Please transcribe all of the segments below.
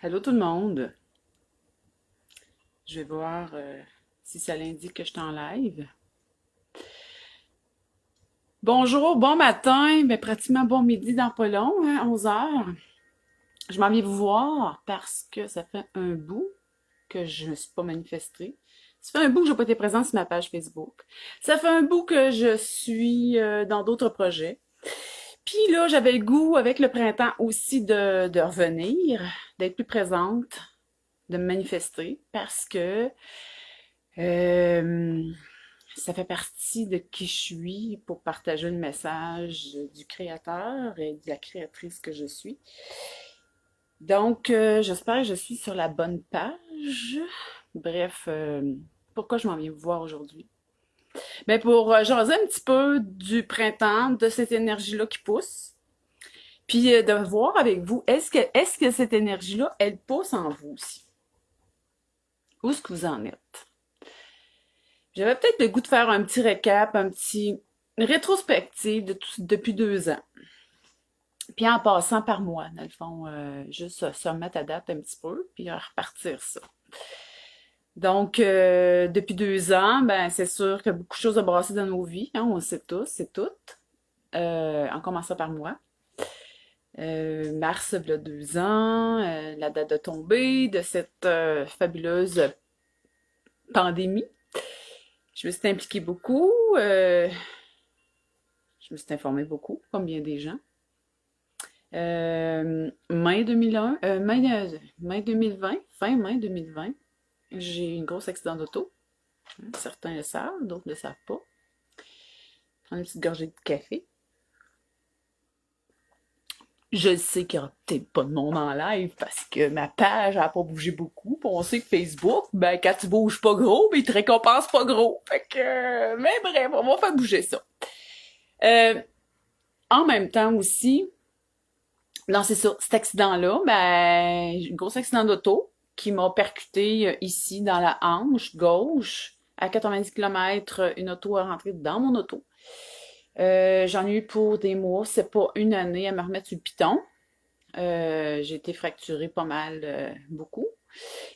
Allô tout le monde. Je vais voir si ça l'indique que je suis en live. Bonjour, bon matin, ben pratiquement bon midi dans pas long, hein, 11 heures. Je m'en viens vous voir parce que ça fait un bout que je ne me suis pas manifestée. Ça fait un bout que je n'ai pas été présente sur ma page Facebook. Ça fait un bout que je suis dans d'autres projets. Puis là, j'avais le goût avec le printemps aussi de revenir, d'être plus présente, de me manifester parce que Euh, ça fait partie de qui je suis pour partager le message du créateur et de la créatrice que je suis. Donc, j'espère que je suis sur la bonne page. Bref, pourquoi je m'en viens vous voir aujourd'hui? Ben pour jaser un petit peu du printemps, de cette énergie-là qui pousse, puis de voir avec vous, est-ce que cette énergie-là, elle pousse en vous aussi? Où est-ce que vous en êtes? J'avais peut-être le goût de faire un petit récap, un petit rétrospective depuis 2 ans. Puis en passant par moi, dans le fond, juste se remettre à date un petit peu, puis repartir ça. Donc, depuis 2 ans, ben c'est sûr que beaucoup de choses ont brassé dans nos vies, hein, on le sait tous, c'est toutes. En commençant par moi. Mars, il y a 2 ans, la date de tombée de cette fabuleuse pandémie. Je me suis impliquée beaucoup, je me suis informée beaucoup, comme bien des gens. Mai 2001, mai 2020, fin mai 2020, j'ai eu une grosse accident d'auto. Certains le savent, d'autres ne le savent pas. Prendre une petite gorgée de café. Je sais qu'il n'y aura peut-être pas de monde en live parce que ma page n'a pas bougé beaucoup. Puis on sait que Facebook, ben quand tu bouges pas gros, ben il te récompense pas gros. Fait que, mais bref, on va faire bouger ça. En même temps aussi, non, c'est ça. Cet accident-là, ben, un gros accident d'auto qui m'a percuté ici dans la hanche gauche. À 90 km, une auto est rentrée dans mon auto. J'en ai eu pour des mois, c'est pas une année à me remettre sur le piton. J'ai été fracturée pas mal, beaucoup.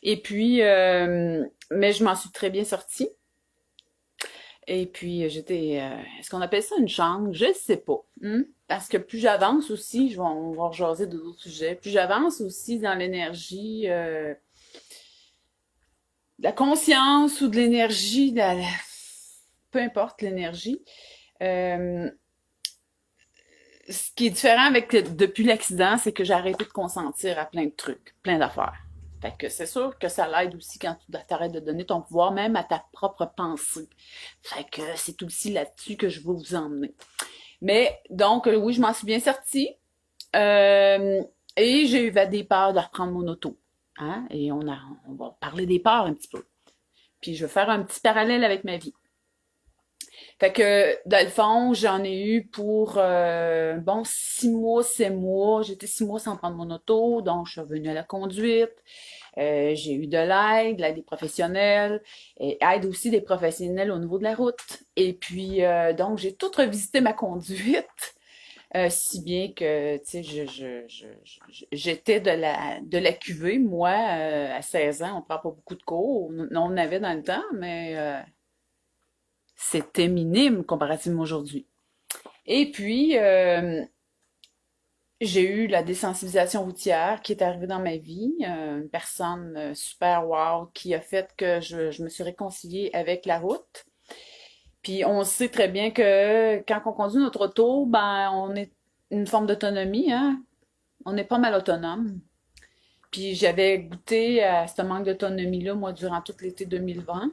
Et puis, mais je m'en suis très bien sortie. Et puis, est-ce qu'on appelle ça une chance? Je ne sais pas. Parce que plus j'avance aussi, on va rejaser d'autres sujets, plus j'avance aussi dans l'énergie, de la conscience ou de l'énergie, peu importe l'énergie. Euh, Ce qui est différent depuis l'accident, c'est que j'ai arrêté de consentir à plein de trucs, plein d'affaires. Fait que c'est sûr que ça l'aide aussi quand tu t'arrêtes de donner ton pouvoir, même à ta propre pensée. Fait que c'est aussi là-dessus que je veux vous emmener. Mais donc, oui, je m'en suis bien sortie. Euh, et j'ai eu des peurs de reprendre mon auto. Hein? Et on va parler des peurs un petit peu. Puis je vais faire un petit parallèle avec ma vie. Fait que, dans le fond, j'en ai eu pour, bon, 6 mois, 7 mois. J'étais 6 mois sans prendre mon auto, donc je suis revenue à la conduite. J'ai eu de l'aide des professionnels, et aide aussi des professionnels au niveau de la route. Et puis, donc, j'ai tout revisité ma conduite, si bien que, tu sais, j'étais de la cuvée. Moi, à 16 ans, on prend pas beaucoup de cours. On en avait dans le temps, mais c'était minime comparativement aujourd'hui. Et puis, j'ai eu la désensibilisation routière qui est arrivée dans ma vie. Une personne super wow qui a fait que je me suis réconciliée avec la route. Puis on sait très bien que quand on conduit notre auto, ben on est une forme d'autonomie, hein. On est pas mal autonome. Puis j'avais goûté à ce manque d'autonomie-là, moi, durant tout l'été 2020,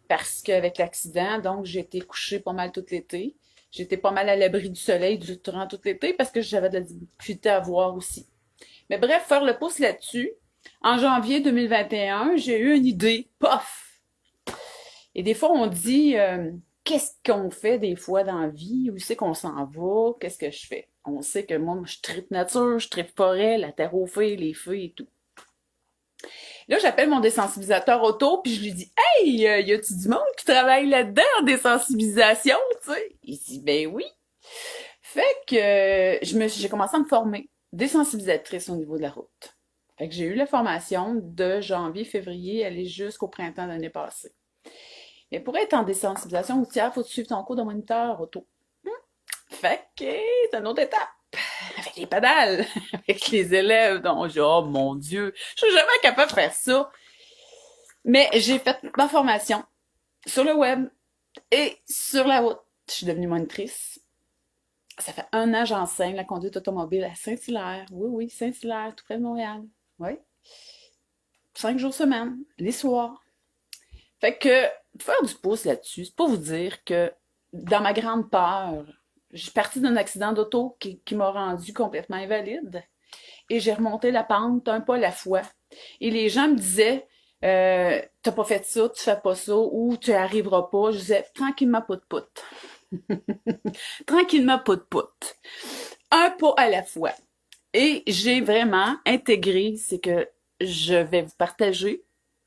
parce qu'avec l'accident, donc j'ai été couchée pas mal tout l'été. J'étais pas mal à l'abri du soleil durant tout l'été parce que j'avais de la difficulté à voir aussi. Mais bref, faire le pouce là-dessus. En janvier 2021, j'ai eu une idée. Pof! Et des fois, on dit, qu'est-ce qu'on fait des fois dans la vie? Où c'est qu'on s'en va? Qu'est-ce que je fais? On sait que moi, je tripe nature, je tripe forêt, la terre aux feuilles, les feux et tout. Là, j'appelle mon désensibilisateur auto, puis je lui dis Hey, y a-tu du monde qui travaille là-dedans en désensibilisation, tu sais? Il dit Ben oui. Fait que j'ai commencé à me former désensibilisatrice au niveau de la route. Fait que j'ai eu la formation de janvier, février, aller jusqu'au printemps de l'année passée. Mais pour être en désensibilisation routière, il faut suivre ton cours de moniteur auto. Fait que c'est une autre étape. Avec les pédales, avec les élèves. Donc, j'ai, oh mon Dieu, je suis jamais capable de faire ça. Mais j'ai fait ma formation sur le web et sur la route. Je suis devenue monitrice. Ça fait 1 an que j'enseigne la conduite automobile à Saint-Hilaire. Oui, oui, Saint-Hilaire, tout près de Montréal. Oui. 5 jours semaine, les soirs. Fait que, faire du pouce là-dessus, c'est pour vous dire que dans ma grande peur, je suis partie d'un accident d'auto qui m'a rendue complètement invalide et j'ai remonté la pente un pas à la fois. Et les gens me disaient, t'as pas fait ça, tu fais pas ça, ou tu arriveras pas. Je disais, tranquillement, pout-pout. Tranquillement, pout-pout. Un pas à la fois. Et j'ai vraiment intégré, c'est que je vais vous partager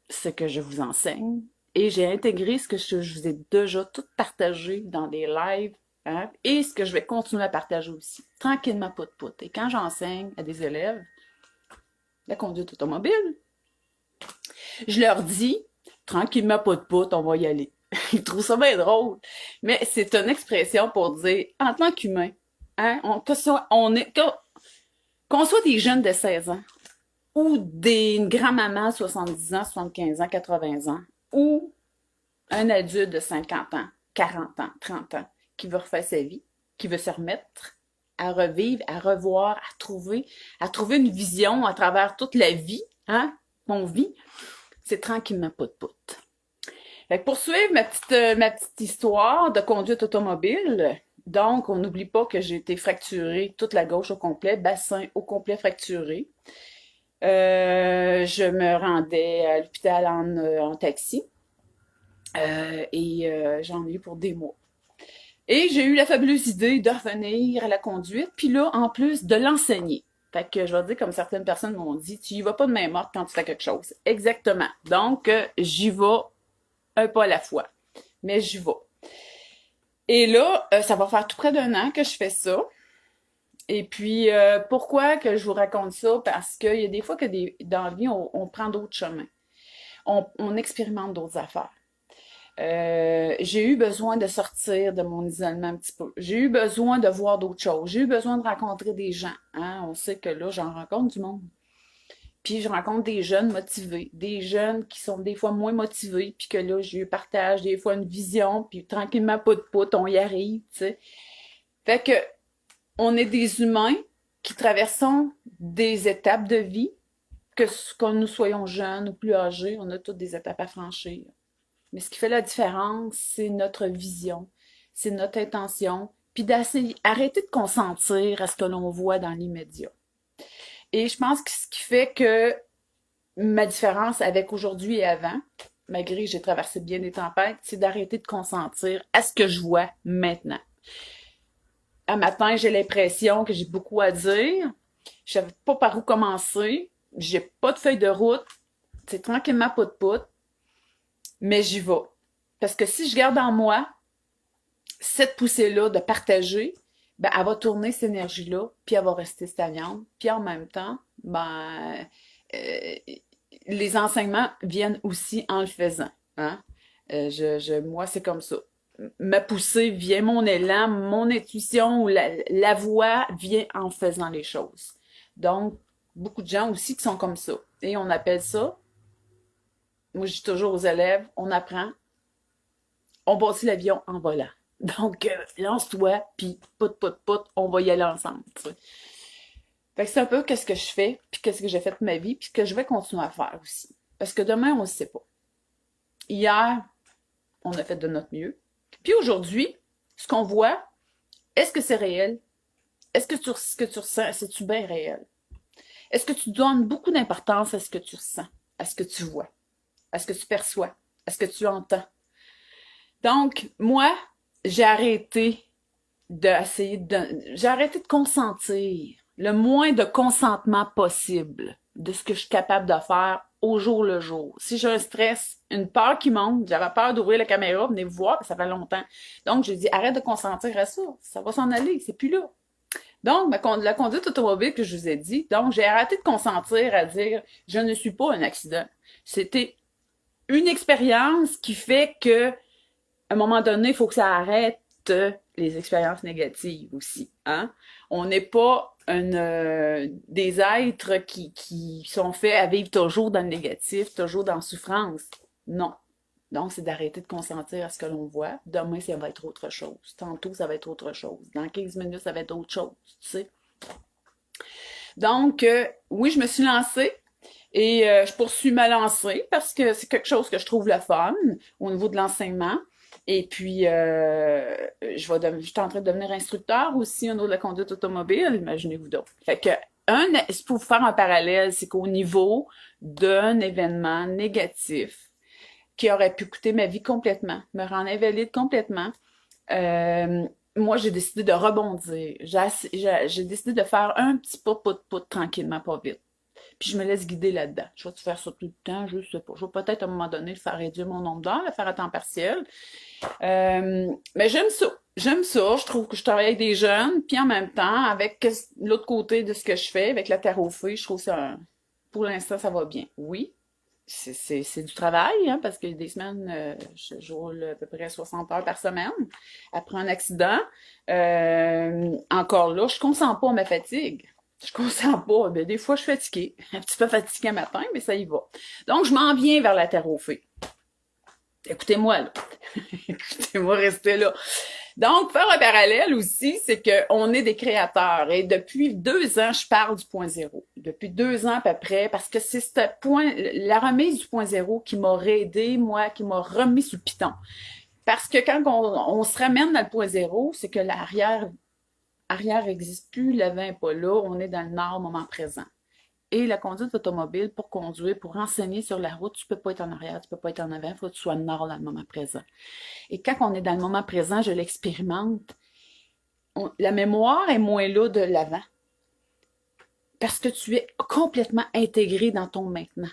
ce que je vous enseigne. Et j'ai intégré ce que je vous ai déjà tout partagé dans des lives, hein, et ce que je vais continuer à partager aussi. Tranquillement, pout-pout. Et quand j'enseigne à des élèves la conduite automobile, je leur dis, tranquillement, pout-pout, on va y aller. Ils trouvent ça bien drôle. Mais c'est une expression pour dire, en tant qu'humain, hein, qu'on soit des jeunes de 16 ans, ou des grand-maman 70 ans, 75 ans, 80 ans, ou un adulte de 50 ans, 40 ans, 30 ans, qui veut refaire sa vie, qui veut se remettre à revivre, à revoir, à trouver une vision à travers toute la vie, hein, qu'on vit, c'est tranquillement pout-pout. Fait que pour suivre ma petite histoire de conduite automobile, donc on n'oublie pas que j'ai été fracturée toute la gauche au complet, bassin au complet fracturé. Je me rendais à l'hôpital en taxi et j'en ai eu pour des mois. Et j'ai eu la fabuleuse idée de revenir à la conduite, puis là, en plus, de l'enseigner. Fait que je vais dire, comme certaines personnes m'ont dit, tu y vas pas de main morte quand tu fais quelque chose. Exactement. Donc, j'y vais un pas à la fois. Mais j'y vais. Et là, ça va faire tout près d'1 an que je fais ça. Et puis, pourquoi que je vous raconte ça? Parce qu'il y a des fois que dans la vie, on prend d'autres chemins. On expérimente d'autres affaires. J'ai eu besoin de sortir de mon isolement un petit peu. J'ai eu besoin de voir d'autres choses. J'ai eu besoin de rencontrer des gens. Hein? On sait que là, j'en rencontre du monde. Puis je rencontre des jeunes motivés, des jeunes qui sont des fois moins motivés, puis que là, j'ai eu partage des fois une vision, puis tranquillement, pout-pout, on y arrive, tu sais. Fait que, on est des humains qui traversons des étapes de vie, que nous soyons jeunes ou plus âgés, on a toutes des étapes à franchir. Mais ce qui fait la différence, c'est notre vision, c'est notre intention, puis d'essayer, arrêter de consentir à ce que l'on voit dans l'immédiat. Et je pense que ce qui fait que ma différence avec aujourd'hui et avant, malgré que j'ai traversé bien des tempêtes, c'est d'arrêter de consentir à ce que je vois maintenant. À matin, j'ai l'impression que j'ai beaucoup à dire. Je savais pas par où commencer. J'ai pas de feuille de route. C'est tranquillement pout-pout. Mais j'y vais. Parce que si je garde en moi cette poussée-là de partager, ben, elle va tourner cette énergie-là, puis elle va rester stagnante. Puis en même temps, ben, euh, les enseignements viennent aussi en le faisant. Hein? Moi, c'est comme ça. Ma poussée vient, mon élan, mon intuition ou la voix vient en faisant les choses. Donc, beaucoup de gens aussi qui sont comme ça. Et on appelle ça, moi je dis toujours aux élèves, on apprend, on bâtit l'avion en volant. Donc, lance-toi, puis pout, on va y aller ensemble. T'sais. Fait que c'est un peu qu'est-ce que je fais, puis qu'est-ce que j'ai fait de ma vie, puis ce que je vais continuer à faire aussi. Parce que demain, on ne sait pas. Hier, on a fait de notre mieux. Puis aujourd'hui, ce qu'on voit, est-ce que c'est réel? Est-ce que ce que tu ressens, c'est-tu bien réel? Est-ce que tu donnes beaucoup d'importance à ce que tu ressens, à ce que tu vois, à ce que tu perçois, à ce que tu entends? Donc, moi, j'ai arrêté j'ai arrêté de consentir le moins de consentement possible de ce que je suis capable de faire au jour le jour. Si j'ai un stress, une peur qui monte, j'avais peur d'ouvrir la caméra, venez vous voir, ça fait longtemps. Donc, j'ai dit, arrête de consentir à ça, ça va s'en aller, c'est plus là. Donc, la conduite automobile que je vous ai dit, donc j'ai arrêté de consentir à dire je ne suis pas un accident. C'était une expérience qui fait que, à un moment donné, il faut que ça arrête les expériences négatives aussi. Hein? On n'est pas des êtres qui sont faits à vivre toujours dans le négatif, toujours dans la souffrance. Non. Donc, c'est d'arrêter de consentir à ce que l'on voit. Demain, ça va être autre chose. Tantôt, ça va être autre chose. Dans 15 minutes, ça va être autre chose, tu sais. Donc, oui, je me suis lancée et je poursuis ma lancée parce que c'est quelque chose que je trouve le fun au niveau de l'enseignement. Et puis, je suis en train de devenir instructeur aussi au niveau de la conduite automobile, imaginez-vous donc. Fait que, pour vous faire un parallèle, c'est qu'au niveau d'un événement négatif qui aurait pu coûter ma vie complètement, me rendre invalide complètement, euh, moi, j'ai décidé de rebondir. J'ai décidé de faire un petit pas, tranquillement, pas vite. Puis je me laisse guider là-dedans. Je vais faire ça tout le temps, je sais pas. Je vais peut-être à un moment donné faire réduire mon nombre d'heures, le faire à temps partiel. Mais j'aime ça. J'aime ça. Je trouve que je travaille avec des jeunes, puis en même temps, avec l'autre côté de ce que je fais, avec la terre aux feuilles, je trouve ça, pour l'instant, ça va bien. Oui, c'est du travail, hein, parce qu'il y a des semaines, je roule à peu près 60 heures par semaine après un accident. Encore là, je consens pas à ma fatigue. Je consens pas. Ben, des fois, je suis fatiguée. Un petit peu fatiguée matin, mais ça y va. Donc, je m'en viens vers la terre aux fées. Écoutez-moi, là. Écoutez-moi, restez là. Donc, faire un parallèle aussi, c'est qu'on est des créateurs. Et depuis 2 ans, je parle du point zéro. Depuis 2 ans à peu près, parce que c'est ce point, la remise du point zéro qui m'a aidé, moi, qui m'a remis sur le piton. Parce que quand on se ramène dans le point zéro, c'est que arrière n'existe plus, l'avant n'est pas là, on est dans le nord, moment présent. Et la conduite automobile, pour conduire, pour enseigner sur la route, tu peux pas être en arrière, tu peux pas être en avant, il faut que tu sois nord dans le moment présent. Et quand on est dans le moment présent, je l'expérimente, la mémoire est moins là de l'avant. Parce que tu es complètement intégré dans ton maintenant.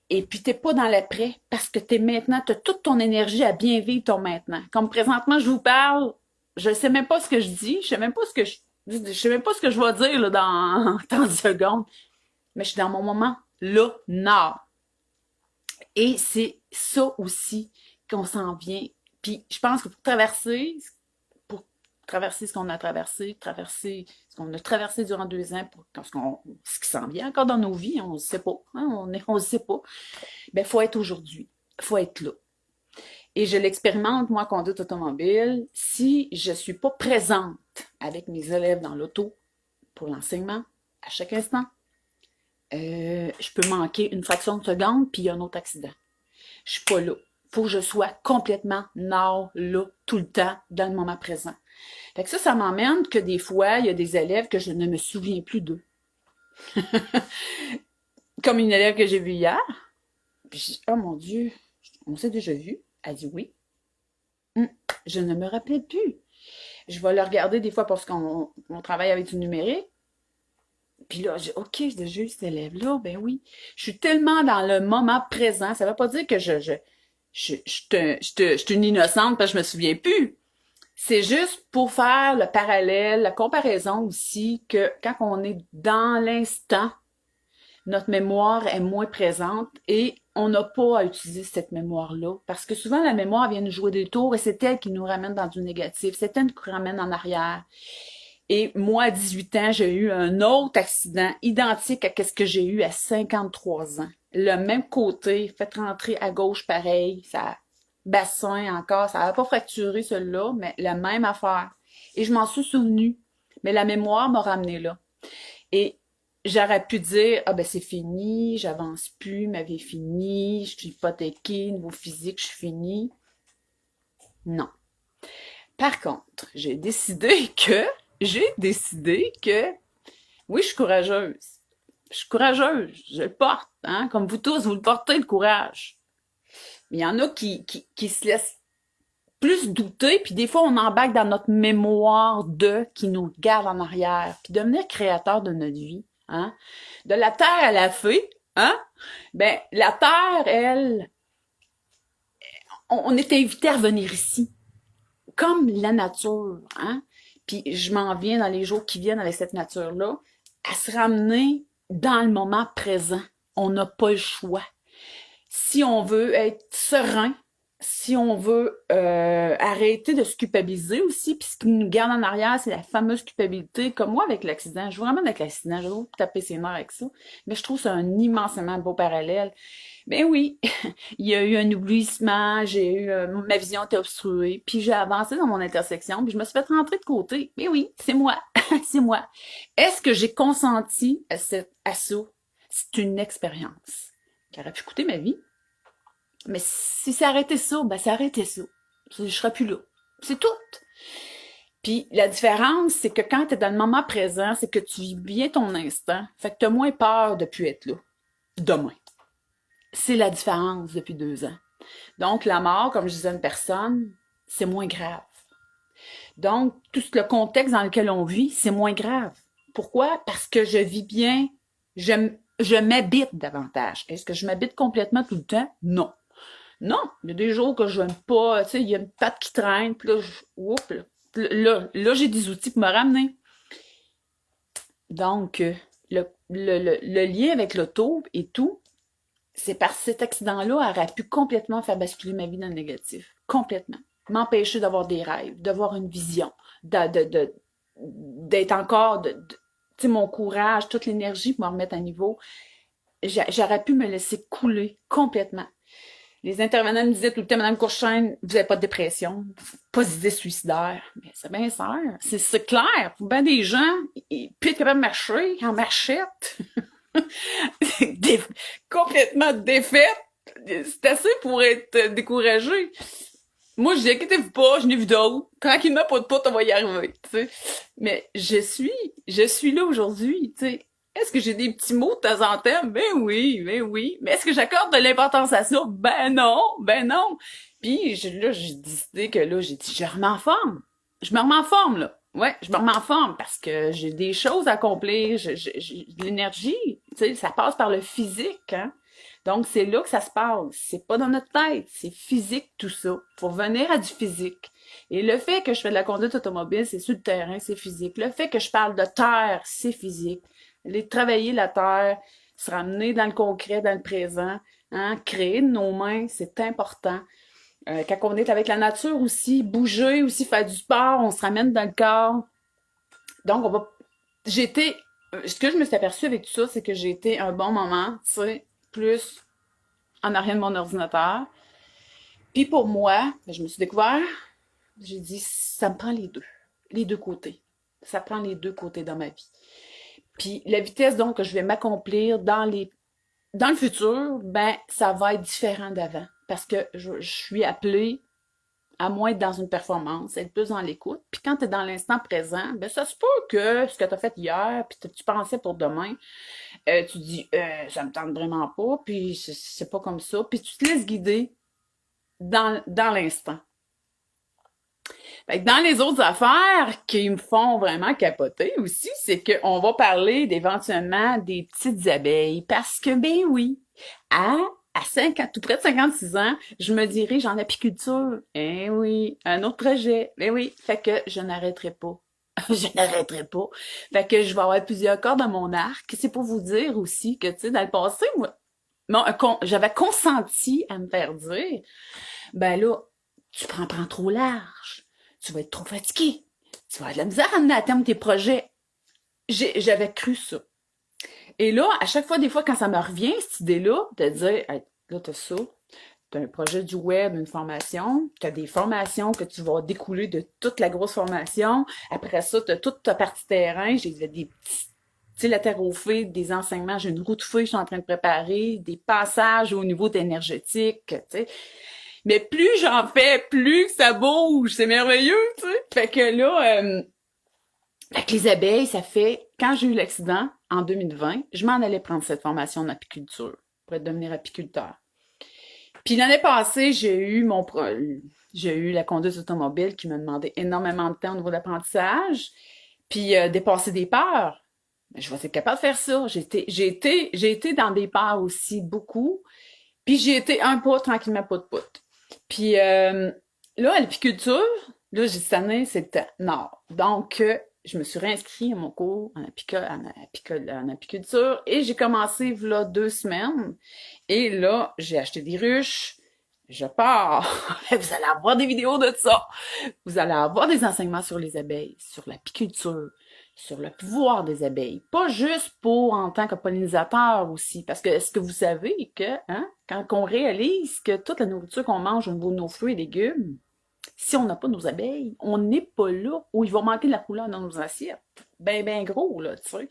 Et puis, t'es pas dans l'après parce que t'es maintenant, t'as toute ton énergie à bien vivre ton maintenant. Comme présentement, je vous parle, je sais même pas ce que je dis, je sais même pas ce que je sais même pas ce que je vais dire là, dans 30 secondes. Mais je suis dans mon moment là, nord. Et c'est ça aussi qu'on s'en vient. Puis je pense que pour traverser ce qu'on a traverser ce qu'on a traversé durant 2 ans, ce qui s'en vient encore dans nos vies, on ne sait pas, hein, on ne sait pas. Ben, faut être aujourd'hui, faut être là. Et je l'expérimente, moi, conduite automobile, si je suis pas présente avec mes élèves dans l'auto pour l'enseignement, à chaque instant, je peux manquer une fraction de seconde, puis il y a un autre accident. Je suis pas là. Faut que je sois complètement nord, là, tout le temps, dans le moment présent. Fait que ça m'emmène que des fois, il y a des élèves que je ne me souviens plus d'eux. Comme une élève que j'ai vue hier. Puis je dis, oh mon Dieu, on s'est déjà vu. Elle dit oui. Je ne me rappelle plus. Je vais le regarder des fois parce qu'on travaille avec du numérique. Puis là, j'ai OK, j'ai déjà eu cet élève-là. Ben oui. Je suis tellement dans le moment présent. Ça ne veut pas dire que je suis une innocente parce que je me souviens plus. C'est juste pour faire le parallèle, la comparaison aussi, que quand on est dans l'instant, notre mémoire est moins présente et on n'a pas à utiliser cette mémoire-là. Parce que souvent, la mémoire vient nous jouer des tours et c'est elle qui nous ramène dans du négatif. C'est elle qui nous ramène en arrière. Et moi, à 18 ans, j'ai eu un autre accident identique à ce que j'ai eu à 53 ans. Le même côté, fait rentrer à gauche pareil, ça bassin encore, ça n'a pas fracturé celui-là, mais la même affaire. Et je m'en suis souvenu, mais la mémoire m'a ramené là. Et j'aurais pu dire, ah ben c'est fini, j'avance plus, ma vie est finie, je suis hypothéquée, niveau physique, je suis finie. Non. Par contre, j'ai décidé que, oui, je suis courageuse. Je suis courageuse, je le porte, hein, comme vous tous, vous le portez, le courage. Mais il y en a qui se laissent plus douter, puis des fois, on embarque dans notre mémoire qui nous garde en arrière, puis devenir créateur de notre vie, hein. De la terre à la fée, hein, ben, la terre, elle, on est invité à venir ici, comme la nature, hein. puis je m'en viens dans les jours qui viennent avec cette nature-là, à se ramener dans le moment présent. On n'a pas le choix. Si on veut être serein, si on veut arrêter de se culpabiliser aussi, puis ce qui nous garde en arrière, c'est la fameuse culpabilité, comme moi avec l'accident. Je vous ramène avec l'accident, je vais vous taper ses nerfs avec ça, mais je trouve ça un immensément beau parallèle. Ben oui, il y a eu un oublissement, j'ai eu ma vision était obstruée, puis j'ai avancé dans mon intersection, puis je me suis fait rentrer de côté. Ben oui, c'est moi, c'est moi. Est-ce que j'ai consenti à ça? C'est une expérience qui aurait pu coûter ma vie. Mais si ça arrêtait ça, ben ça arrêtait ça. Je serais plus là. C'est tout. Puis la différence, c'est que quand tu es dans le moment présent, c'est que tu vis bien ton instant. Fait que tu as moins peur de plus être là. Demain. C'est la différence depuis 2 ans. Donc la mort, comme je disais à une personne, c'est moins grave. Donc tout le contexte dans lequel on vit, c'est moins grave. Pourquoi? Parce que je vis bien, je m'habite davantage. Est-ce que je m'habite complètement tout le temps? Non. Non, il y a des jours que je n'aime pas, tu sais, il y a une patte qui traîne, puis là, là, j'ai des outils pour me ramener. Donc, le lien avec l'auto et tout, c'est parce que cet accident-là aurait pu complètement faire basculer ma vie dans le négatif. Complètement. M'empêcher d'avoir des rêves, d'avoir une vision, d'être encore, tu sais, mon courage, toute l'énergie pour me remettre à niveau. J'aurais pu me laisser couler complètement. Les intervenants me disaient tout le temps, Madame Courchaine, vous n'avez pas de dépression, pas d'idées suicidaires. Mais c'est bien ça, c'est clair. Ben des gens, ils plus être capables de marcher en marchette. Complètement défaite. C'est assez pour être découragé. Moi, je dis, inquiétez-vous pas, je n'ai vu d'autres. Tranquillement, pas de pote, on va y arriver, tu sais. Mais je suis là aujourd'hui, tu sais. Est-ce que j'ai des petits mots de temps en temps? Ben oui, ben oui. Mais est-ce que j'accorde de l'importance à ça? Ben non, ben non. Puis là, j'ai décidé que là, j'ai dit, je remets en forme. Je me remets en forme, là. Ouais, je me remets en forme parce que j'ai des choses à accomplir, j'ai de l'énergie. Tu sais, ça passe par le physique, hein. Donc, c'est là que ça se passe. C'est pas dans notre tête. C'est physique, tout ça. Faut revenir à du physique. Et le fait que je fais de la conduite automobile, c'est sur le terrain, c'est physique. Le fait que je parle de terre, c'est physique. Aller travailler la terre, se ramener dans le concret, dans le présent, hein, créer de nos mains, c'est important. Quand on est avec la nature aussi, bouger aussi, faire du sport, on se ramène dans le corps. Donc, ce que je me suis aperçue avec tout ça, c'est que j'ai été un bon moment, tu sais, plus en arrière de mon ordinateur. Puis pour moi, je me suis découvert, j'ai dit, ça me prend les deux côtés. Ça prend les deux côtés dans ma vie. Puis la vitesse donc que je vais m'accomplir dans le futur, ben ça va être différent d'avant parce que je suis appelée à moins être dans une performance, être plus dans l'écoute. Puis quand tu es dans l'instant présent, ben ça se peut que ce que tu as fait hier, puis tu pensais pour demain, tu dis ça me tente vraiment pas, puis c'est pas comme ça, puis tu te laisses guider dans l'instant. Fait que dans les autres affaires qui me font vraiment capoter aussi, c'est qu'on va parler d'éventuellement des petites abeilles. Parce que, ben oui, à 50, tout près de 56 ans, je me dirige en apiculture. Eh oui, un autre projet. Ben oui, fait que je n'arrêterai pas. Je n'arrêterai pas. Fait que je vais avoir plusieurs cordes à mon arc. C'est pour vous dire aussi que, tu sais, dans le passé, moi, j'avais consenti à me faire dire, ben là, tu prends trop large. Tu vas être trop fatigué. Tu vas avoir de la misère à amener à terme tes projets. J'avais cru ça. Et là, à chaque fois, des fois, quand ça me revient, cette idée-là, de dire, hey, là, t'as ça, t'as un projet du web, une formation, t'as des formations que tu vas découler de toute la grosse formation. Après ça, t'as toute ta partie terrain. J'ai des petits, tu sais, la terre au feu, des enseignements. J'ai une route feu, je suis en train de préparer, des passages au niveau énergétique, tu sais. Mais plus j'en fais, plus ça bouge. C'est merveilleux, tu sais. Fait que là, avec les abeilles, ça fait, quand j'ai eu l'accident, en 2020, je m'en allais prendre cette formation en apiculture pour devenir apiculteur. Puis l'année passée, j'ai eu la conduite automobile qui m'a demandé énormément de temps au niveau d'apprentissage, puis dépasser des peurs. Je vais être capable de faire ça. J'ai été dans des peurs aussi beaucoup, puis j'ai été un pas tranquillement pas de pout. Puis là, à l'apiculture, Là, j'ai dit, cette année, c'est le temps. Non. Donc, je me suis réinscrite à mon cours en apiculture et j'ai commencé, voilà, 2 semaines. Et là, j'ai acheté des ruches. Je pars. Vous allez avoir des vidéos de ça. Vous allez avoir des enseignements sur les abeilles, sur l'apiculture, sur le pouvoir des abeilles. Pas juste pour en tant que pollinisateur aussi. Parce que est-ce que vous savez que, hein, quand on réalise que toute la nourriture qu'on mange au niveau de nos fruits et légumes, si on n'a pas nos abeilles, on n'est pas là où il va manquer de la couleur dans nos assiettes. Ben, ben gros, là, tu sais.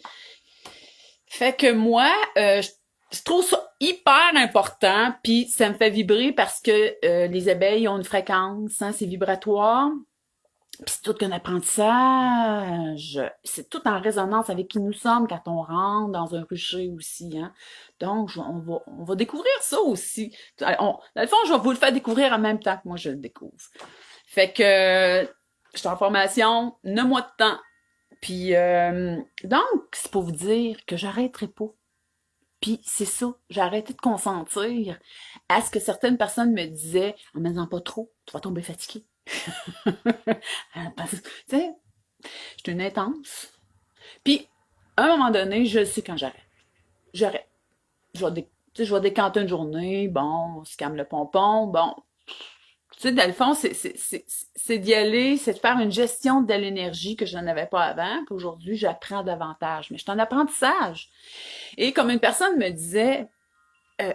Fait que moi, je trouve ça hyper important, puis ça me fait vibrer parce que les abeilles ont une fréquence, hein, c'est vibratoire, puis c'est tout qu'un apprentissage. C'est tout en résonance avec qui nous sommes quand on rentre dans un rucher aussi, hein. Donc, on va découvrir ça aussi. Dans le fond, je vais vous le faire découvrir en même temps que moi je le découvre. Fait que je suis en formation, 9 mois de temps. Puis donc, c'est pour vous dire que j'arrêterai pas. Puis c'est ça, j'ai arrêté de consentir à ce que certaines personnes me disaient en me disant pas trop, tu vas tomber fatigué. Parce que, tu sais, je suis une intense. Puis, à un moment donné, je sais quand j'arrête. J'arrête. Je vais décanter une journée, bon, on se calme le pompon, bon, tu sais, dans le fond, c'est d'y aller, c'est de faire une gestion de l'énergie que je n'en avais pas avant. Puis aujourd'hui, j'apprends davantage. Mais je suis en apprentissage. Et comme une personne me disait, euh,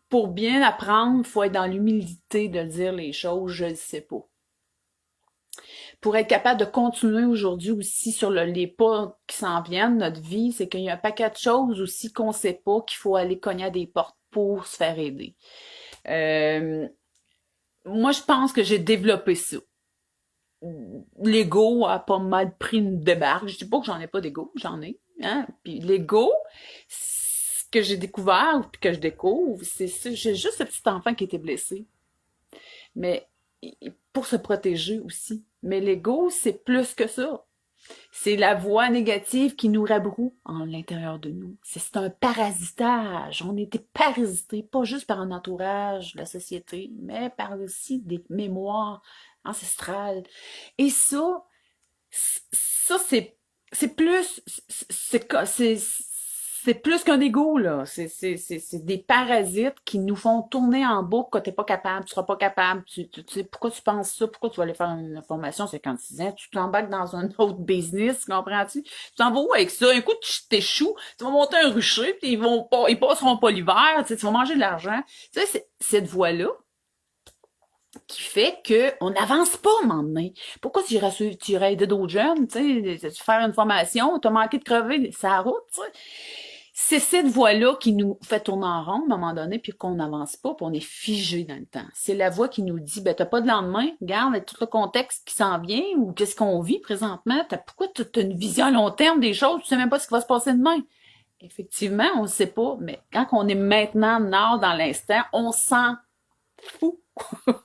pour bien apprendre, il faut être dans l'humilité de dire les choses, je ne sais pas. Pour être capable de continuer aujourd'hui aussi sur les pas qui s'en viennent, notre vie, c'est qu'il y a un paquet de choses aussi qu'on ne sait pas, qu'il faut aller cogner à des portes pour se faire aider. Euh, Moi, je pense que j'ai développé ça. L'ego a pas mal pris une débarque. Je dis pas que j'en ai pas d'ego, j'en ai. Hein? Puis l'ego, ce que j'ai découvert, puis que je découvre, c'est ça. J'ai juste ce petit enfant qui était blessé. Mais pour se protéger aussi. Mais l'ego, c'est plus que ça. C'est la voix négative qui nous rabroue en l'intérieur de nous. C'est un parasitage. On était parasités, pas juste par un entourage, la société, mais par aussi des mémoires ancestrales. Et ça c'est plus, c'est plus qu'un ego, là. C'est des parasites qui nous font tourner en boucle quand t'es pas capable, tu seras pas capable. Tu sais, pourquoi tu penses ça? Pourquoi tu vas aller faire une formation à 56 ans? Tu t'embarques dans un autre business, comprends-tu? Tu t'en vas où avec ça? Un coup, tu t'échoues, tu vas monter un rucher, puis ils passeront pas l'hiver, tu sais, tu vas manger de l'argent. Tu sais, cette voie-là, qui fait qu'on n'avance pas à un moment donné. Pourquoi tu irais aider d'autres jeunes, tu sais, faire une formation, t'as manqué de crever sa route, tu sais. C'est cette voie-là qui nous fait tourner en rond à un moment donné, puis qu'on n'avance pas, puis on est figé dans le temps. C'est la voie qui nous dit, ben t'as pas de lendemain, regarde tout le contexte qui s'en vient, ou qu'est-ce qu'on vit présentement, pourquoi t'as une vision à long terme des choses, tu sais même pas ce qui va se passer demain. Effectivement, on ne sait pas, mais quand on est maintenant nord dans l'instant, on s'en fout.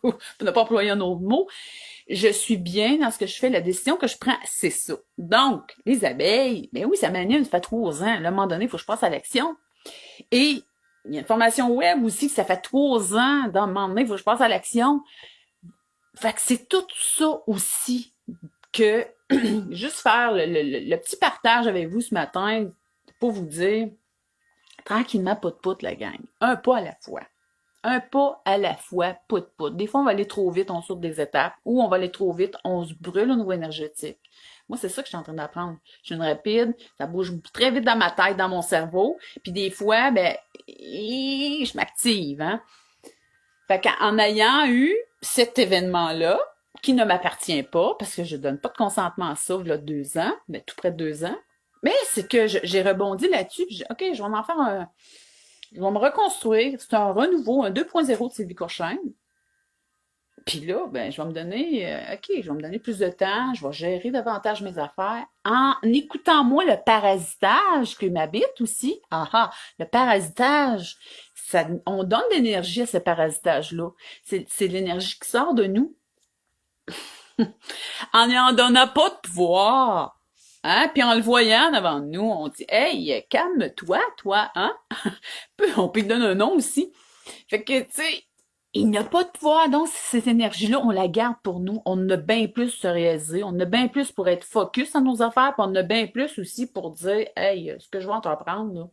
Pour ne pas employer un autre mot, je suis bien dans ce que je fais, la décision que je prends, c'est ça. Donc, les abeilles, ben oui, ça m'anime, ça fait 3 ans. Là, à un moment donné, il faut que je passe à l'action. Et il y a une formation web aussi, que ça fait 3 ans, d'un moment donné, il faut que je passe à l'action. Fait que c'est tout ça aussi que juste faire le petit partage avec vous ce matin pour vous dire, tranquillement, pout-pout, la gang. Un pas à la fois. Un pas à la fois, pout-pout. Des fois, on va aller trop vite, on saute des étapes, ou on va aller trop vite, on se brûle au niveau énergétique. Moi, c'est ça que je suis en train d'apprendre. Je suis une rapide, ça bouge très vite dans ma tête, dans mon cerveau, puis des fois, ben, je m'active, hein. Fait qu'en ayant eu cet événement-là, qui ne m'appartient pas, parce que je donne pas de consentement à ça, il y a 2 ans, mais tout près de 2 ans, mais c'est que j'ai rebondi là-dessus, puis j'ai dit, OK, je vais m'en faire je vais me reconstruire. C'est un renouveau, un 2.0 de Sylvie Courchaine. Puis là, ben, je vais me donner plus de temps, je vais gérer davantage mes affaires en écoutant moi le parasitage qui m'habite aussi. Ah ah, le parasitage, on donne de l'énergie à ce parasitage-là. C'est l'énergie qui sort de nous en n'en donnant pas de pouvoir. Hein? Puis en le voyant devant nous, on dit hey, calme-toi, toi, hein? On peut lui donner un nom aussi. Fait que, tu sais, Il n'y a pas de pouvoir, donc cette énergie-là, on la garde pour nous. On en a bien plus se réaliser, on en a bien plus pour être focus dans nos affaires, puis on en a bien plus aussi pour dire, hey, ce que je vais entreprendre, là,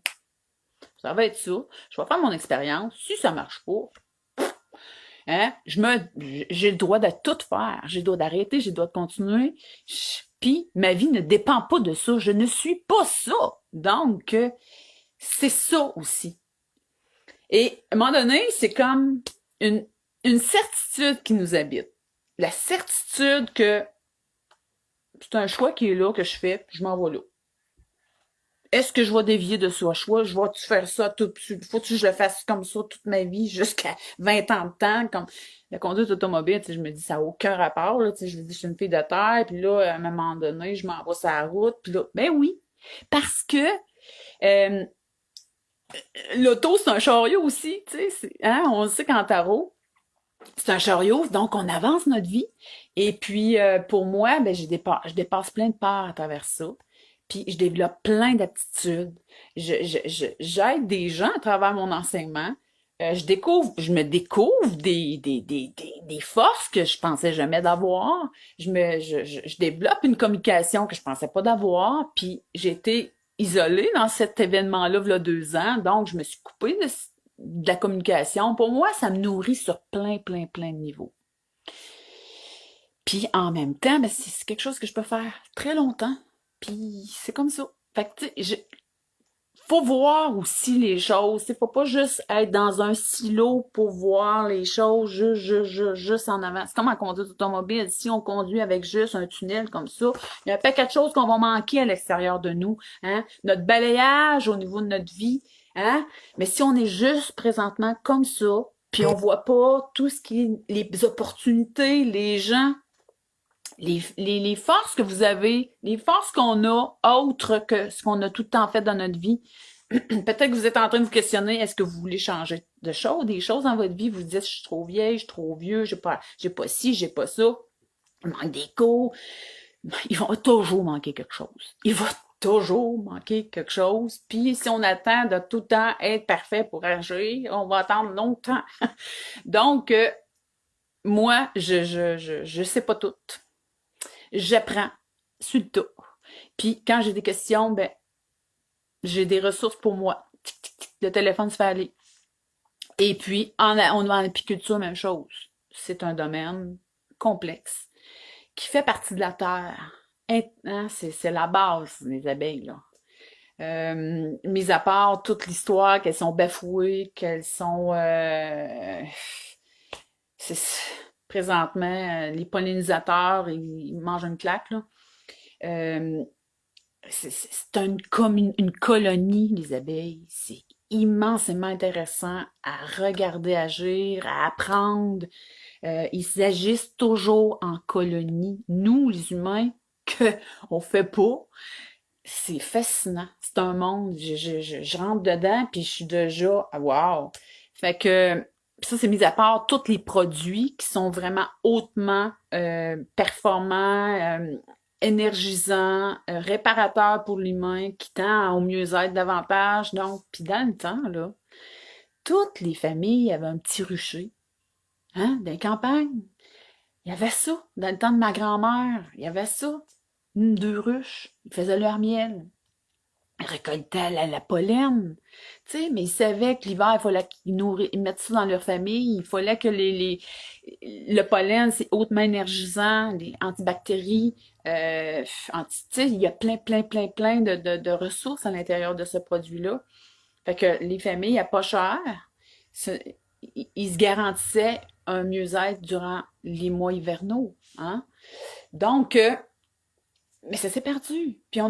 ça va être ça. Je vais faire mon expérience. Si ça marche pas, hein, j'ai le droit de tout faire. J'ai le droit d'arrêter, j'ai le droit de continuer. Puis ma vie ne dépend pas de ça. Je ne suis pas ça. Donc, c'est ça aussi. Et à un moment donné, c'est comme une, une certitude qui nous habite. La certitude que c'est un choix qui est là, que je fais, puis je m'en vais là. Est-ce que je vais dévier de ce choix? Je vais-tu faire ça tout, faut-tu que je le fasse comme ça toute ma vie jusqu'à 20 ans de temps? Comme la conduite automobile, tu sais, je me dis, ça n'a aucun rapport, là, tu sais, je me dis, je suis une fille de terre, puis là, à un moment donné, je m'en vais sur la route, puis là, ben oui, parce que euh, l'auto, c'est un chariot aussi, tu sais, hein, on le sait qu'en tarot, c'est un chariot, donc on avance notre vie. Et puis, pour moi, ben, je dépasse plein de parts à travers ça. Puis, je développe plein d'aptitudes. J'aide des gens à travers mon enseignement. Je me découvre des forces que je pensais jamais d'avoir. Je développe une communication que je pensais pas d'avoir. Puis, j'ai été isolée dans cet événement-là, il y a 2 ans. Donc, je me suis coupée de la communication. Pour moi, ça me nourrit sur plein de niveaux. Puis en même temps, ben, c'est quelque chose que je peux faire très longtemps. Puis c'est comme ça. Fait que, tu sais, faut voir aussi les choses. Il faut pas juste être dans un silo pour voir les choses juste en avant. C'est comme en conduite automobile. Si on conduit avec juste un tunnel comme ça, il y a un paquet de choses qu'on va manquer à l'extérieur de nous. Hein? Notre balayage au niveau de notre vie. Hein? Mais si on est juste présentement comme ça, puis on voit pas tout ce qui est les opportunités, les gens, les forces que vous avez, les forces qu'on a, autres que ce qu'on a tout le temps fait dans notre vie, peut-être que vous êtes en train de vous questionner, est-ce que vous voulez changer de choses, des choses dans votre vie, vous vous dites, je suis trop vieille, je suis trop vieux, j'ai pas ci, j'ai pas ça, il manque des cours, il va toujours manquer quelque chose. Il va toujours manquer quelque chose. Puis si on attend de tout le temps être parfait pour agir, on va attendre longtemps. Donc, moi, je sais pas tout. J'apprends sur le tas. Puis quand j'ai des questions, ben, j'ai des ressources pour moi. Tic, tic, tic, le téléphone se fait aller. Et puis, en apiculture, même chose. C'est un domaine complexe qui fait partie de la terre. Hein, c'est la base des abeilles, là. Mis à part toute l'histoire qu'elles sont bafouées, qu'elles sont c'est présentement les pollinisateurs ils mangent une claque là. Euh, c'est une colonie, les abeilles. C'est immensément intéressant à regarder agir, à apprendre. Ils agissent toujours en colonie. Nous, les humains, que on fait pas, c'est fascinant. C'est un monde. Je rentre dedans, puis je suis déjà, wow. Fait que ça, c'est mis à part tous les produits qui sont vraiment hautement performants, énergisants, réparateurs pour l'humain, qui tend au mieux-être davantage. Donc, puis dans le temps, là, toutes les familles avaient un petit rucher, hein, dans les campagnes. Il y avait ça. Dans le temps de ma grand-mère, il y avait ça. 2 ruches. Ils faisaient leur miel. Ils récoltaient la pollen. Tu sais, mais ils savaient que l'hiver, il fallait ils mettent ça dans leur famille. Il fallait que le pollen, c'est hautement énergisant, les antibactéries, tu sais, il y a plein de ressources à l'intérieur de ce produit-là. Fait que les familles à pas cher, ils se garantissaient un mieux-être durant les mois hivernaux. Hein? Donc, mais ça s'est perdu. Puis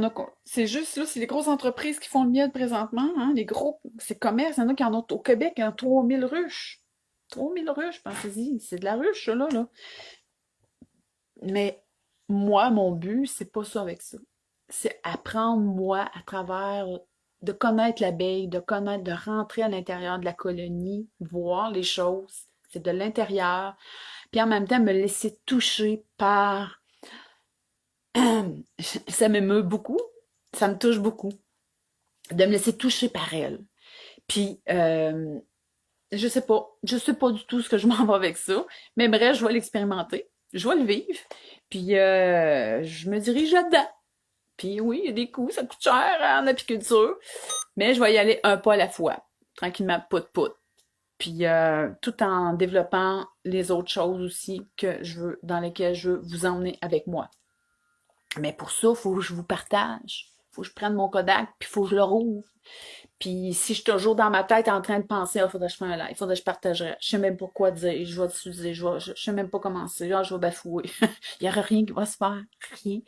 c'est juste là, c'est les grosses entreprises qui font le miel présentement, hein, les gros, c'est commerce, il y en a qui en ont au Québec, il y en a 3000 ruches. 3000 ruches, pensez-y, c'est de la ruche, ça, là. Mais moi, mon but, c'est pas ça avec ça. C'est apprendre, moi, à travers de connaître l'abeille, de connaître, de rentrer à l'intérieur de la colonie, voir les choses. C'est de l'intérieur. Puis en même temps, me laisser toucher par ça m'émeut beaucoup, ça me touche beaucoup de me laisser toucher par elle. Puis Je sais pas du tout ce que je m'en vais avec ça, mais bref, je vais l'expérimenter, je vais le vivre, puis je me dirige là-dedans. Puis oui, il y a des coûts, ça coûte cher en apiculture, mais je vais y aller un pas à la fois, tranquillement, pout-pout. Puis tout en développant les autres choses aussi que je veux, dans lesquelles je veux vous emmener avec moi. Mais pour ça, il faut que je vous partage. Il faut que je prenne mon Kodak, puis il faut que je le rouvre. Puis si je suis toujours dans ma tête en train de penser, il faudrait que je fasse un live, il faudrait que je partagerais. Je sais même pas quoi dire, je vais diffuser, je sais même pas comment c'est, je vais bafouer. Il y aura rien qui va se faire, rien.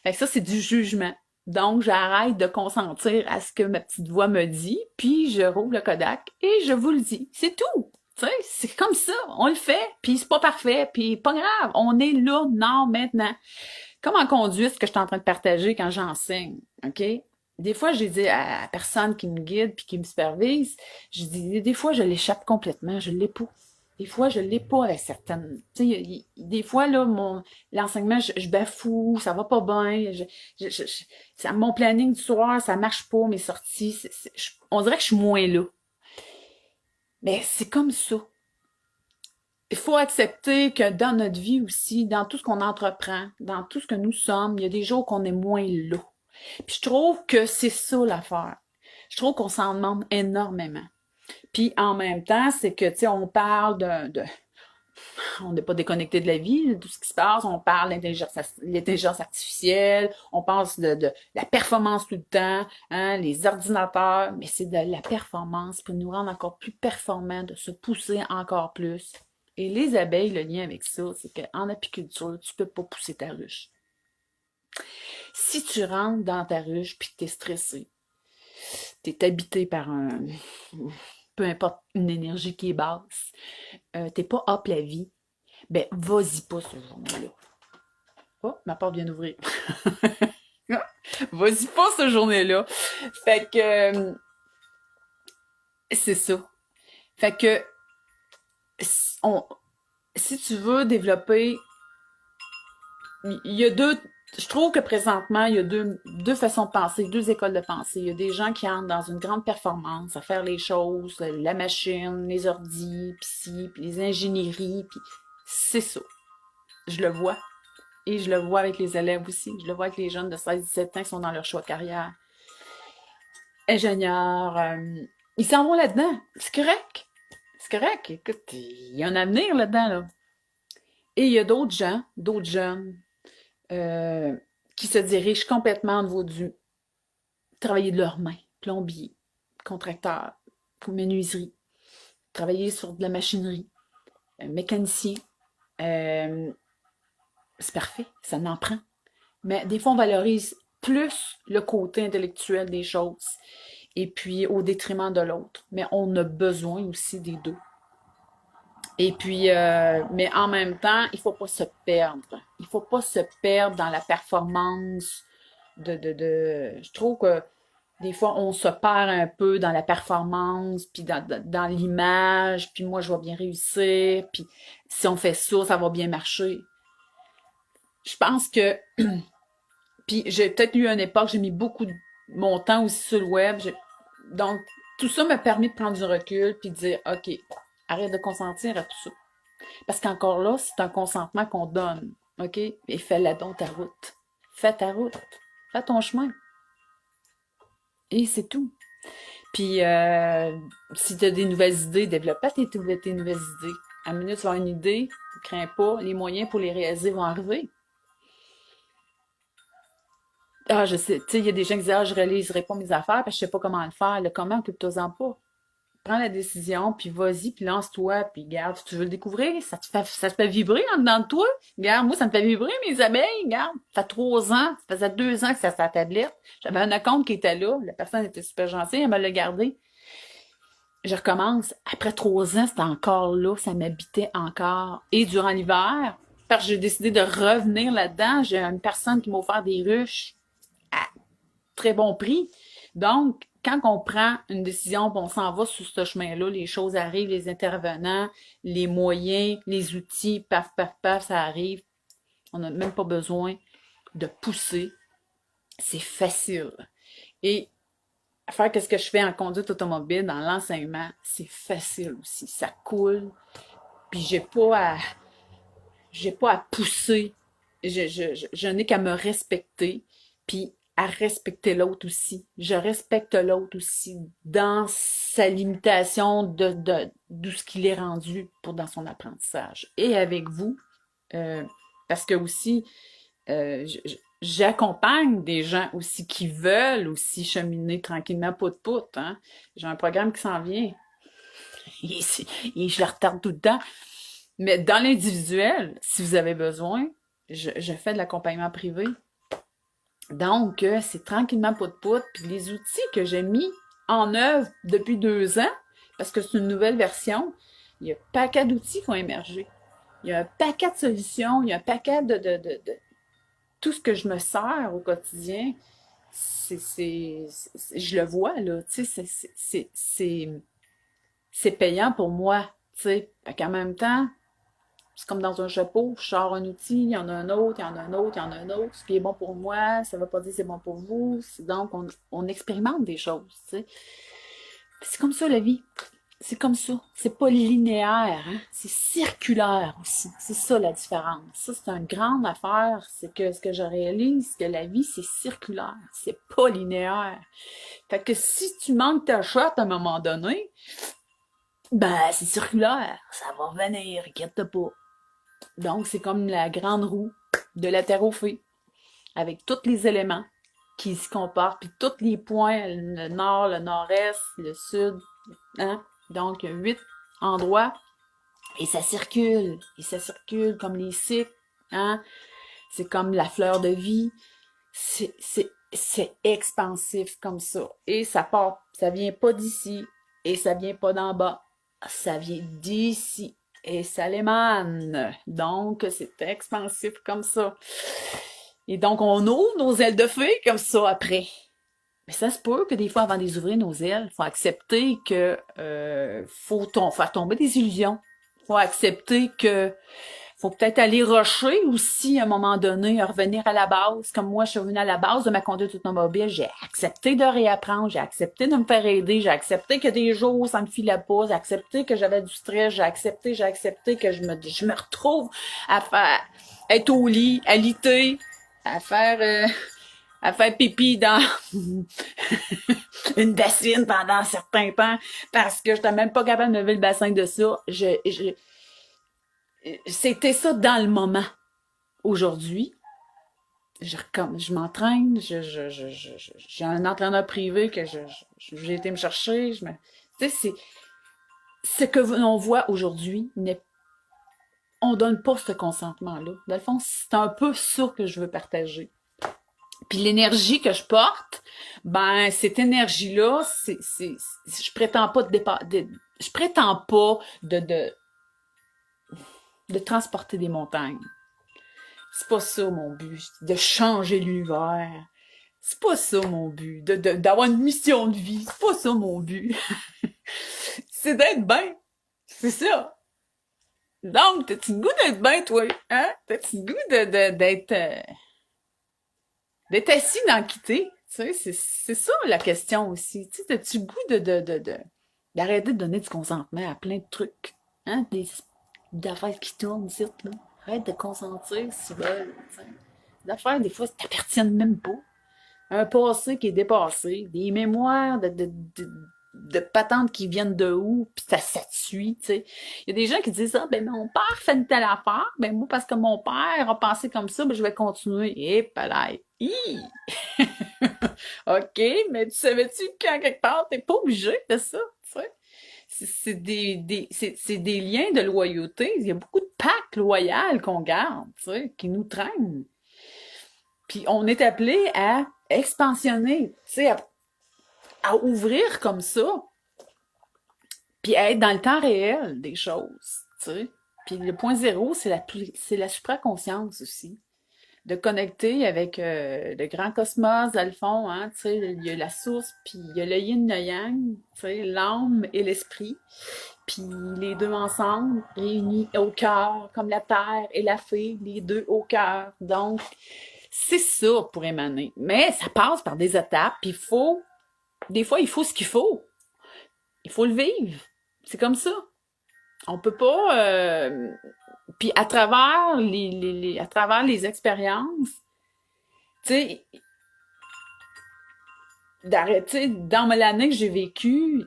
Fait que ça, c'est du jugement. Donc, j'arrête de consentir à ce que ma petite voix me dit, puis je rouvre le Kodak et je vous le dis. C'est tout. Tu sais, c'est comme ça. On le fait, puis c'est pas parfait, puis pas grave. On est là, non, maintenant. Comme en conduite, ce que je suis en train de partager quand j'enseigne, OK? Des fois, j'ai dit à la personne qui me guide puis qui me supervise, je dis, des fois, je l'échappe complètement, je l'ai pas. Des fois, je l'ai pas avec certaines. Tu sais, des fois, là, l'enseignement, je bafoue, ça va pas bien. Mon planning du soir, ça marche pas, mes sorties. On dirait que je suis moins là. Mais c'est comme ça. Il faut accepter que dans notre vie aussi, dans tout ce qu'on entreprend, dans tout ce que nous sommes, il y a des jours qu'on est moins là. Puis je trouve que c'est ça l'affaire. Je trouve qu'on s'en demande énormément. Puis en même temps, c'est que, tu sais, on parle on n'est pas déconnecté de la vie, de tout ce qui se passe, on parle d'intelligence artificielle, on parle de la performance tout le temps, hein, les ordinateurs, mais c'est de la performance pour nous rendre encore plus performants, de se pousser encore plus. Et les abeilles, le lien avec ça, c'est qu'en apiculture, tu peux pas pousser ta ruche. Si tu rentres dans ta ruche puis que tu es stressé, tu es habité par peu importe, une énergie qui est basse, t'es pas up la vie, ben vas-y pas ce journée-là. Oh, ma porte vient d'ouvrir. Vas-y pas ce journée-là. Fait que c'est ça. Fait que on, si tu veux développer, il y a je trouve que présentement, il y a deux façons de penser, deux écoles de pensée. Il y a des gens qui entrent dans une grande performance, à faire les choses, la machine, les ordis, puis ci, puis les ingénieries, puis c'est ça. Je le vois. Et je le vois avec les élèves aussi. Je le vois avec les jeunes de 16-17 ans qui sont dans leur choix de carrière. Ingénieurs, ils s'en vont là-dedans. C'est correct. C'est correct. Écoute, il y a un avenir là-dedans, là. Et il y a d'autres gens, d'autres jeunes, euh, qui se dirigent complètement au niveau du travailler de leurs mains. Plombier, contracteur, menuiserie, travailler sur de la machinerie, mécanicien. Euh, c'est parfait, ça n'en prend. Mais des fois, on valorise plus le côté intellectuel des choses et puis au détriment de l'autre. Mais on a besoin aussi des deux. Et puis, mais en même temps, il faut pas se perdre. Il faut pas se perdre dans la performance Je trouve que des fois, on se perd un peu dans la performance, puis dans l'image, puis moi, je vais bien réussir, puis si on fait ça, ça va bien marcher. Je pense que puis j'ai peut-être eu une époque, j'ai mis beaucoup de mon temps aussi sur le web. Donc, tout ça m'a permis de prendre du recul puis de dire, OK, arrête de consentir à tout ça. Parce qu'encore là, c'est un consentement qu'on donne. OK? Et fais-la donc ta route. Fais ta route. Fais ton chemin. Et c'est tout. Puis, si tu as des nouvelles idées, développe pas tes nouvelles idées. À la minute, tu vas avoir une idée, ne crains pas, les moyens pour les réaliser vont arriver. Ah, je sais, tu sais, il y a des gens qui disent, ah, je réaliserai pas mes affaires parce que je sais pas comment le faire. Le comment, occupe-toi-en pas. Prends la décision, puis vas-y, puis lance-toi, puis garde, si tu veux le découvrir, ça te fait vibrer en dedans de toi. Regarde, moi, ça me fait vibrer, mes abeilles, regarde. Ça fait 3 ans, ça faisait 2 ans que ça sa tablette. J'avais un compte qui était là, la personne était super gentille, elle me l'a gardé. Je recommence. Après 3 ans, c'était encore là, ça m'habitait encore. Et durant l'hiver, parce que j'ai décidé de revenir là-dedans, j'ai une personne qui m'a offert des ruches à très bon prix. Donc, quand on prend une décision, on s'en va sur ce chemin-là, les choses arrivent, les intervenants, les moyens, les outils, paf, paf, paf, ça arrive. On n'a même pas besoin de pousser. C'est facile. Et faire ce que je fais en conduite automobile, dans l'enseignement, c'est facile aussi. Ça coule, puis j'ai pas à pousser. Je n'ai qu'à me respecter, puis à respecter l'autre aussi. Je respecte l'autre aussi dans sa limitation de ce qu'il est rendu dans son apprentissage. Et avec vous, euh, parce que aussi, j'accompagne des gens aussi qui veulent aussi cheminer tranquillement pout-pout, hein. J'ai un programme qui s'en vient et je le retarde tout le temps. Mais dans l'individuel, si vous avez besoin, je fais de l'accompagnement privé. Donc, c'est tranquillement pout-pout. Puis les outils que j'ai mis en œuvre depuis 2 ans, parce que c'est une nouvelle version, il y a un paquet d'outils qui ont émergé. Il y a un paquet de solutions, il y a un paquet de tout ce que je me sers au quotidien. Je le vois, là, tu sais, c'est payant pour moi, tu sais. Fait qu'en même temps, c'est comme dans un chapeau, je sors un outil, il y en a un autre, il y en a un autre, il y en a un autre. Ce qui est bon pour moi, ça ne veut pas dire que c'est bon pour vous. Donc, on expérimente des choses, tu sais. C'est comme ça, la vie. C'est comme ça. C'est pas linéaire, hein? C'est circulaire aussi. C'est ça la différence. Ça, c'est une grande affaire. C'est que ce que je réalise, c'est que la vie, c'est circulaire. C'est pas linéaire. Fait que si tu manques ta shot à un moment donné, ben, c'est circulaire. Ça va revenir, inquiète pas. Donc, c'est comme la grande roue de la terre aux fées, avec tous les éléments qui s'y comportent, puis tous les points, le nord, le nord-est, le sud, hein? Donc, 8 endroits, et ça circule comme les cycles, hein? C'est comme la fleur de vie, c'est expansif comme ça, et ça vient pas d'ici, et ça vient pas d'en bas, ça vient d'ici, et ça l'émane, donc c'est expansif comme ça. Et donc, on ouvre nos ailes de fée comme ça après. Mais ça se peut que des fois, avant de les ouvrir, nos ailes, il faut accepter que faire tomber des illusions. Il faut accepter que faut peut-être aller rusher aussi à un moment donné, revenir à la base. Comme moi, je suis revenue à la base de ma conduite automobile. J'ai accepté de réapprendre, j'ai accepté de me faire aider, j'ai accepté que des jours, ça me filait pas, j'ai accepté que j'avais du stress, j'ai accepté que je me retrouve à faire, être au lit, à liter, à faire, à faire pipi dans une bassine pendant un certain temps parce que je n'étais même pas capable de lever le bassin de ça. C'était ça dans le moment. Aujourd'hui, je m'entraîne, j'ai un entraîneur privé que j'ai été me chercher. Tu sais, ce que l'on voit aujourd'hui, on donne pas ce consentement-là. Dans le fond, c'est un peu ça que je veux partager. Puis l'énergie que je porte, ben cette énergie-là, je prétends pas je prétends pas de transporter des montagnes. C'est pas ça mon but, de changer l'univers. C'est pas ça mon but, d'avoir une mission de vie. C'est pas ça mon but. C'est d'être bien. C'est ça. Donc, t'as-tu le goût d'être bien, toi? Hein? T'as-tu le goût d'être assis dans le quitté? Tu sais, c'est ça la question aussi. Tu sais, t'as-tu le goût d'arrêter de donner du consentement à plein de trucs? Hein? D'affaires qui tournent ici, là. Arrête de consentir si tu veux. Des affaires, des fois, ça t'appartiennent même pas. Un passé qui est dépassé, des mémoires de patentes qui viennent de où, puis ça te suit, tu sais. Il y a des gens qui disent, ah, ben mon père fait une telle affaire, ben moi, parce que mon père a pensé comme ça, ben je vais continuer. Et palais. OK, mais tu savais-tu qu'en quelque part, t'es pas obligé de ça, tu sais? C'est des liens de loyauté. Il y a beaucoup de pactes loyaux qu'on garde, tu sais, qui nous traînent. Puis on est appelé à expansionner, tu sais, à ouvrir comme ça, puis à être dans le temps réel des choses, tu sais. Puis le point zéro, c'est la supraconscience aussi. De connecter avec le grand cosmos, dans le fond, hein, tu sais, il y a la source, puis il y a le yin, le yang, tu sais, l'âme et l'esprit, puis les deux ensemble, réunis au cœur, comme la terre et la fée, les deux au cœur. Donc, c'est ça pour émaner. Mais ça passe par des étapes, puis il faut des fois, il faut ce qu'il faut. Il faut le vivre. C'est comme ça. On peut pas... Puis à travers à travers les expériences, tu sais, d'arrêter, dans l'année que j'ai vécue,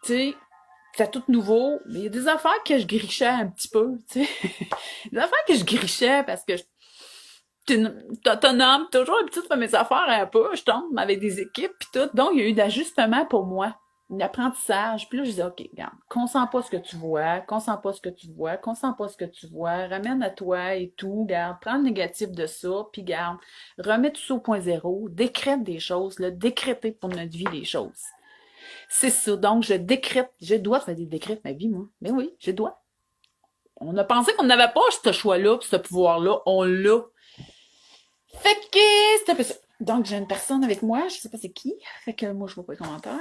tu sais, c'était tout nouveau. Mais il y a des affaires que je grichais un petit peu, tu sais. Des affaires que je grichais parce que t'es autonome, toujours habituée de faire mes affaires un peu. Je tombe avec des équipes puis tout. Donc, il y a eu d'ajustements pour moi. Un apprentissage. Puis là, je disais, OK, regarde, consens pas ce que tu vois, consens pas ce que tu vois, consens pas ce que tu vois, ramène à toi et tout, garde, prends le négatif de ça, puis garde, remets tout ça au point zéro, décrète des choses, là, décréter pour notre vie les choses. C'est ça, donc je décrète, je dois faire des décrets de ma vie, moi. Mais oui, je dois. On a pensé qu'on n'avait pas ce choix-là, ce pouvoir-là, on l'a. Fait que c'est un peu ça. Donc, j'ai une personne avec moi, je sais pas c'est qui. Fait que moi, je vois pas les commentaires.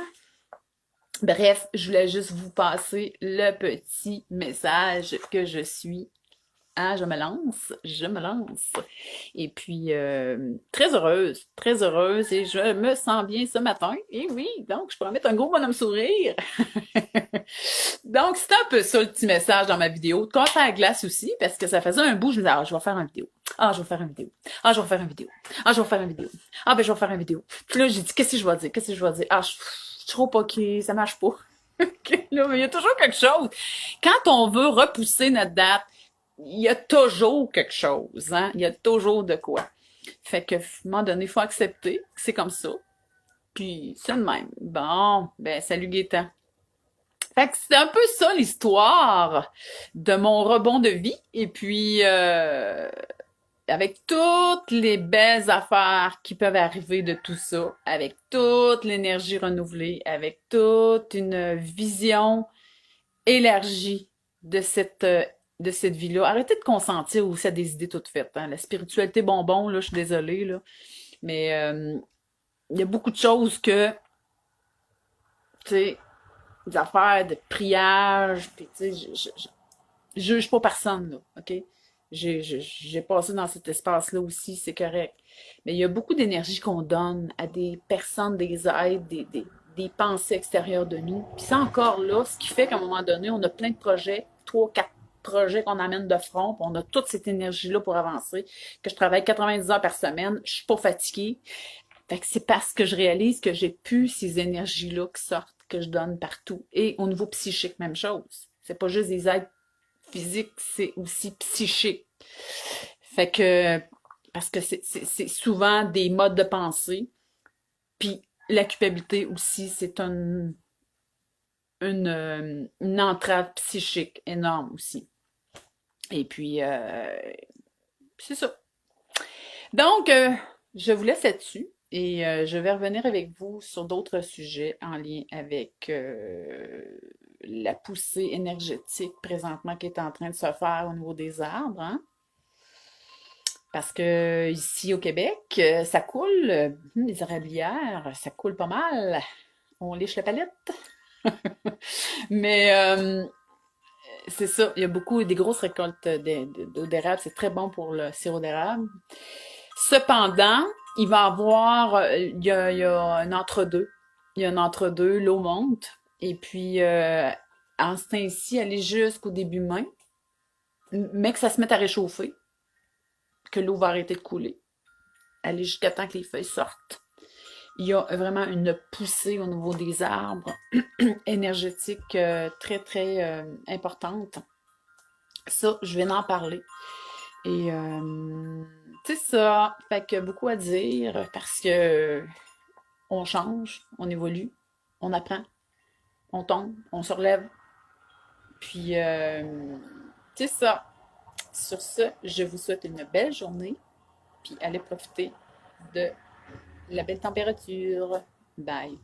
Bref, je voulais juste vous passer le petit message que je suis. Ah, je me lance. Et puis, très heureuse, et je me sens bien ce matin. Et oui, donc, je pourrais mettre un gros bonhomme sourire. Donc, c'est un peu ça le petit message dans ma vidéo. De casser à la glace aussi, parce que ça faisait un bout, je me disais, ah, je vais faire une vidéo. Ah, je vais faire une vidéo. Ah, je vais faire une vidéo. Ah, je vais faire une vidéo. Ah, ben, je vais faire une vidéo. Puis là, j'ai dit, qu'est-ce que je vais dire? Qu'est-ce que je vais dire? Ah, je suis trop ok, ça marche pas. Là, mais il y a toujours quelque chose. Quand on veut repousser notre date, il y a toujours quelque chose, hein? Il y a toujours de quoi. Fait que, à un moment donné, il faut accepter que c'est comme ça. Puis, c'est le même. Bon, ben, salut Gaétan. Fait que c'est un peu ça l'histoire de mon rebond de vie. Et puis, avec toutes les belles affaires qui peuvent arriver de tout ça, avec toute l'énergie renouvelée, avec toute une vision élargie de cette vie-là. Arrêtez de consentir aussi à des idées toutes faites. Hein. La spiritualité bonbon, là, je suis désolée, là. Mais il y a beaucoup de choses que, tu sais, des affaires de priage, puis tu sais, je juge pas personne, là, OK? J'ai passé dans cet espace-là aussi, c'est correct. Mais il y a beaucoup d'énergie qu'on donne à des personnes, des aides, des pensées extérieures de nous. Puis ça encore là, ce qui fait qu'à un moment donné, on a plein de projets, 3, 4 projets qu'on amène de front, puis on a toute cette énergie-là pour avancer, que je travaille 90 heures par semaine, je suis pas fatiguée. Fait que c'est parce que je réalise que j'ai plus ces énergies-là qui sortent, que je donne partout. Et au niveau psychique, même chose. C'est pas juste des aides physiques, c'est aussi psychique. Fait que, parce que c'est souvent des modes de pensée. Puis la culpabilité aussi, c'est une entrave psychique énorme aussi. Et puis, c'est ça. Donc, je vous laisse là-dessus et je vais revenir avec vous sur d'autres sujets en lien avec la poussée énergétique présentement qui est en train de se faire au niveau des arbres, hein? Parce que ici au Québec, ça coule, les érablières, ça coule pas mal. On liche la palette. Mais c'est ça, il y a beaucoup des grosses récoltes d'eau d'érable, c'est très bon pour le sirop d'érable. Cependant, il va y avoir, il y a un entre-deux. Il y a un entre-deux, l'eau monte. Et puis, en ce temps-ci, aller jusqu'au début mai, mais que ça se mette à réchauffer, que l'eau va arrêter de couler, aller jusqu'à temps que les feuilles sortent. Il y a vraiment une poussée au niveau des arbres énergétique très, très importante. Ça, je viens d'en parler. Et c'est ça. Fait que beaucoup à dire parce que on change, on évolue, on apprend, on tombe, on se relève. Puis c'est ça. Sur ce, je vous souhaite une belle journée. Puis allez profiter de la belle température. Bye.